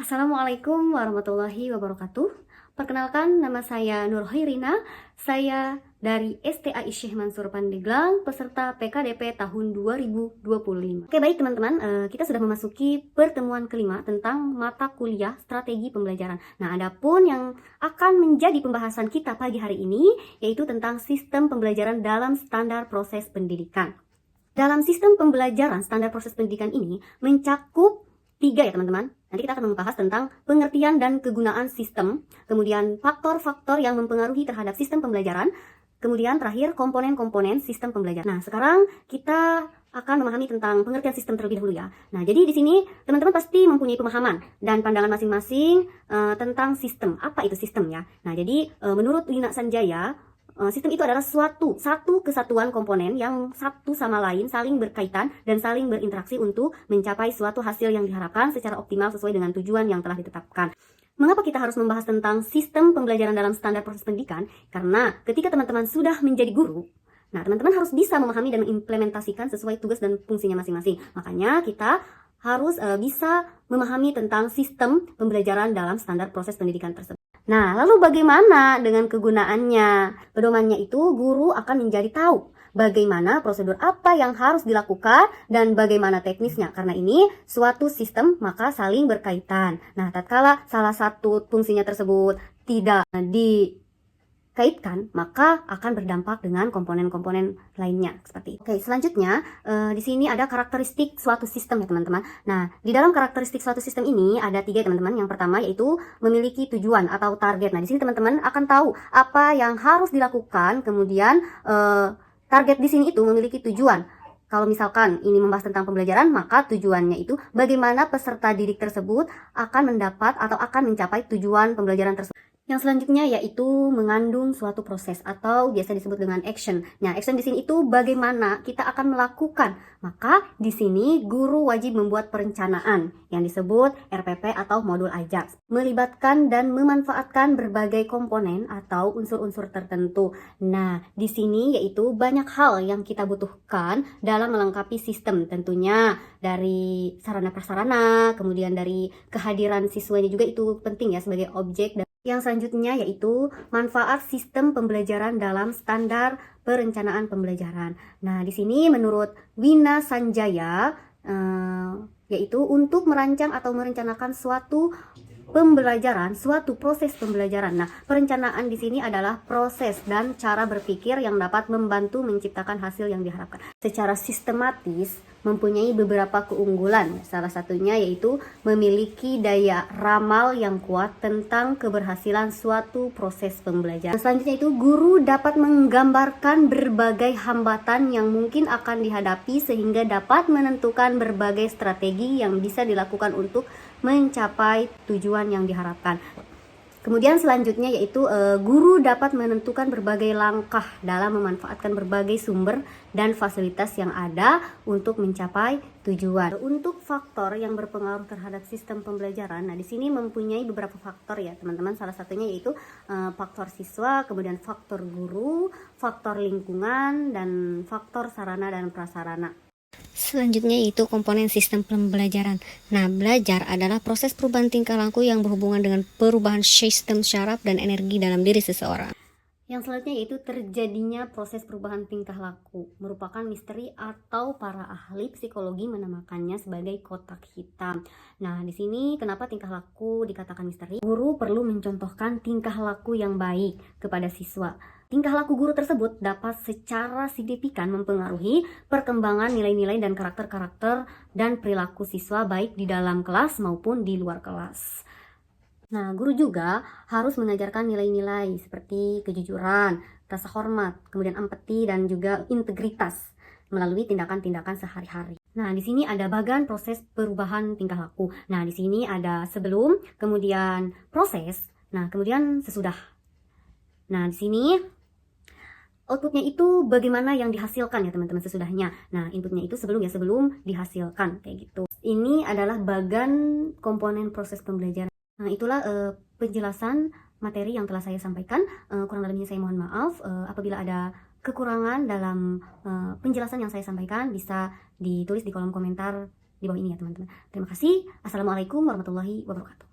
Assalamualaikum warahmatullahi wabarakatuh. Perkenalkan, nama saya Nur Khairina. Saya dari STA Syekh Mansur Pandeglang, peserta PKDP tahun 2025. Oke, baik teman-teman, kita sudah memasuki pertemuan kelima tentang mata kuliah strategi pembelajaran. Nah, adapun yang akan menjadi pembahasan kita pagi hari ini yaitu tentang sistem pembelajaran dalam standar proses pendidikan. Dalam sistem pembelajaran standar proses pendidikan ini mencakup 3 ya teman-teman. Nanti kita akan membahas tentang pengertian dan kegunaan sistem, kemudian faktor-faktor yang mempengaruhi terhadap sistem pembelajaran, kemudian terakhir komponen-komponen sistem pembelajaran. Nah, sekarang kita akan memahami tentang pengertian sistem terlebih dahulu ya. Nah, jadi di sini teman-teman pasti mempunyai pemahaman dan pandangan masing-masing tentang sistem. Apa itu sistem ya? Nah, jadi menurut Wina Sanjaya, sistem itu adalah satu kesatuan komponen yang satu sama lain saling berkaitan dan saling berinteraksi untuk mencapai suatu hasil yang diharapkan secara optimal sesuai dengan tujuan yang telah ditetapkan. Mengapa kita harus membahas tentang sistem pembelajaran dalam standar proses pendidikan? Karena ketika teman-teman sudah menjadi guru, nah teman-teman harus bisa memahami dan mengimplementasikan sesuai tugas dan fungsinya masing-masing. Makanya kita harus bisa memahami tentang sistem pembelajaran dalam standar proses pendidikan tersebut. Nah, lalu bagaimana dengan kegunaannya? Pedomannya itu guru akan menjadi tahu bagaimana prosedur apa yang harus dilakukan dan bagaimana teknisnya. Karena ini suatu sistem maka saling berkaitan. Nah, tatkala salah satu fungsinya tersebut tidak dikaitkan, maka akan berdampak dengan komponen-komponen lainnya seperti itu. Oke, selanjutnya di sini ada karakteristik suatu sistem ya teman-teman. Nah, di dalam karakteristik suatu sistem ini ada 3 teman-teman. Yang pertama yaitu memiliki tujuan atau target. Nah, di sini teman-teman akan tahu apa yang harus dilakukan. Kemudian target di sini itu memiliki tujuan. Kalau misalkan ini membahas tentang pembelajaran, maka tujuannya itu bagaimana peserta didik tersebut akan mendapat atau akan mencapai tujuan pembelajaran tersebut. Yang selanjutnya yaitu mengandung suatu proses atau biasa disebut dengan action. Nah, action di sini itu bagaimana kita akan melakukan. Maka di sini guru wajib membuat perencanaan yang disebut RPP atau modul Ajax, melibatkan dan memanfaatkan berbagai komponen atau unsur-unsur tertentu. Nah, di sini yaitu banyak hal yang kita butuhkan dalam melengkapi sistem, tentunya dari sarana prasarana, kemudian dari kehadiran siswanya juga itu penting ya sebagai objek. Yang selanjutnya yaitu manfaat sistem pembelajaran dalam standar perencanaan pembelajaran. Nah, di sini menurut Wina Sanjaya yaitu untuk merancang atau merencanakan suatu pembelajaran, suatu proses pembelajaran. Nah, perencanaan di sini adalah proses dan cara berpikir yang dapat membantu menciptakan hasil yang diharapkan. Secara sistematis mempunyai beberapa keunggulan. Salah satunya yaitu memiliki daya ramal yang kuat tentang keberhasilan suatu proses pembelajaran. Selanjutnya itu guru dapat menggambarkan berbagai hambatan yang mungkin akan dihadapi sehingga dapat menentukan berbagai strategi yang bisa dilakukan untuk mencapai tujuan yang diharapkan. Kemudian selanjutnya yaitu guru dapat menentukan berbagai langkah dalam memanfaatkan berbagai sumber dan fasilitas yang ada untuk mencapai tujuan. Untuk faktor yang berpengaruh terhadap sistem pembelajaran, nah di sini mempunyai beberapa faktor ya teman-teman. Salah satunya yaitu faktor siswa, kemudian faktor guru, faktor lingkungan, dan faktor sarana dan prasarana. Selanjutnya yaitu komponen sistem pembelajaran. Nah, belajar adalah proses perubahan tingkah laku yang berhubungan dengan perubahan sistem syaraf dan energi dalam diri seseorang. Yang selanjutnya yaitu terjadinya proses perubahan tingkah laku, merupakan misteri atau para ahli psikologi menamakannya sebagai kotak hitam. Nah, di sini kenapa tingkah laku dikatakan misteri? Guru perlu mencontohkan tingkah laku yang baik kepada siswa. Tingkah laku guru tersebut dapat secara signifikan mempengaruhi perkembangan nilai-nilai dan karakter-karakter dan perilaku siswa baik di dalam kelas maupun di luar kelas. Nah, guru juga harus mengajarkan nilai-nilai seperti kejujuran, rasa hormat, kemudian empati, dan juga integritas melalui tindakan-tindakan sehari-hari. Nah, di sini ada bagan proses perubahan tingkah laku. Nah, di sini ada sebelum, kemudian proses, nah kemudian sesudah. Nah, di sini outputnya itu bagaimana yang dihasilkan ya teman-teman sesudahnya. Nah, inputnya itu sebelum dihasilkan kayak gitu. Ini adalah bagan komponen proses pembelajaran. Nah, itulah penjelasan materi yang telah saya sampaikan. Kurang lebihnya saya mohon maaf. Apabila ada kekurangan dalam penjelasan yang saya sampaikan, bisa ditulis di kolom komentar di bawah ini ya teman-teman. Terima kasih. Assalamualaikum warahmatullahi wabarakatuh.